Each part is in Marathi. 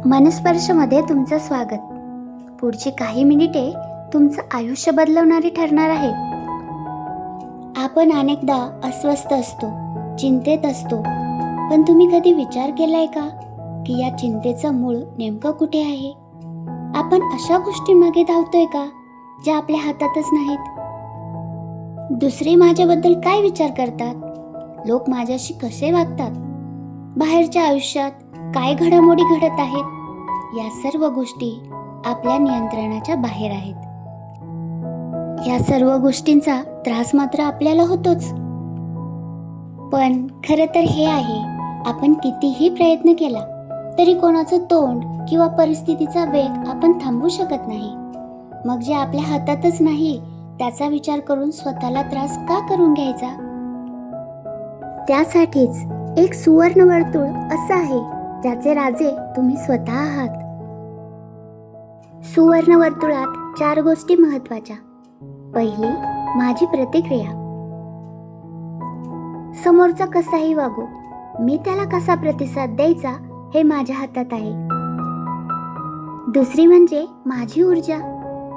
मनस्पर्शमध्ये तुमचं स्वागत. पुढची काही मिनिटे तुमचं आयुष्य बदलवणारी ठरणार आहेत. आपण अनेकदा अस्वस्थ असतो, चिंतेत असतो, पण तुम्ही कधी विचार केलाय का की या चिंतेचं मूळ नेमकं कुठे आहे? आपण अशा गोष्टींमागे धावतोय का ज्या आपल्या हातातच नाहीत? दुसरे माझ्याबद्दल काय विचार करतात? लोक माझ्याशी कसे वागतात? बाहेरच्या आयुष्यात काय घडामोडी घडत आहेत? या सर्व गोष्टी आपल्या नियंत्रणाच्या बाहेर आहेत. या सर्व गोष्टींचा त्रास मात्र आपल्याला होतोच. पण खरं तर हे आहे, आपण कितीही प्रयत्न केला तरी कोणाचं तोंड किंवा परिस्थितीचा वेग आपण थांबवू शकत नाही. मग जे आपल्या हातातच नाही त्याचा विचार करून स्वतःला त्रास का करून घ्यायचा? त्यासाठीच एक सुवर्ण वर्तुळ असं आहे ज्याचे राजे तुम्ही स्वतः आहात. सुवर्ण वर्तुळात 4 गोष्टी महत्त्वाच्या. पहिली, माझी प्रतिक्रिया. समोरचा कसाही वागो, मी त्याला कसा प्रतिसाद द्यायचा हे माझ्या हातात आहे. दुसरी म्हणजे माझी ऊर्जा,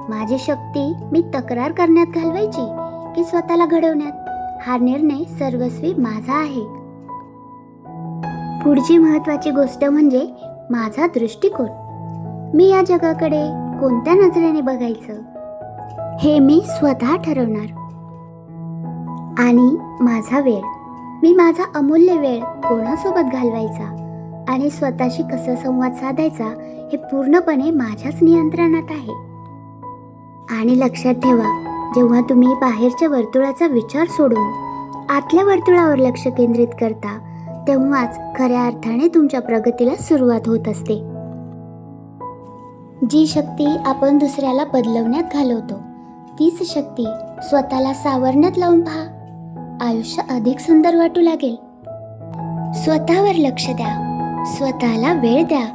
माझी शक्ती मी तक्रार करण्यात घालवायची की स्वतःला घडवण्यात. हा निर्णय सर्वस्वी माझा आहे. पुढची महत्त्वाची गोष्ट म्हणजे माझा दृष्टिकोन. मी या जगाकडे कोणत्या नजरेने बघायचं हे मी स्वतः ठरवणार. आणि माझा वेळ, मी माझा अमूल्य वेळ कोणासोबत घालवायचा आणि स्वतःशी कसा संवाद साधायचा हे पूर्णपणे माझ्याच नियंत्रणात आहे. आणि लक्षात ठेवा, जेव्हा तुम्ही बाहेरच्या वर्तुळाचा विचार सोडून आतल्या वर्तुळावर लक्ष केंद्रित करता तेव्हाच खऱ्या अर्थाने तुमच्या प्रगतीला सुरुवात होत असते. जी शक्ती आपण दुसऱ्याला बदलवण्यात घालवतो तीच शक्ती स्वतःला सावरण्यात लावून पहा. आयुष्य अधिक सुंदर वाटू लागेल. स्वतःवर लक्ष द्या, स्वतःला वेळ द्या,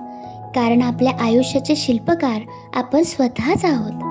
कारण आपल्या आयुष्याचे शिल्पकार आपण स्वतःच आहोत.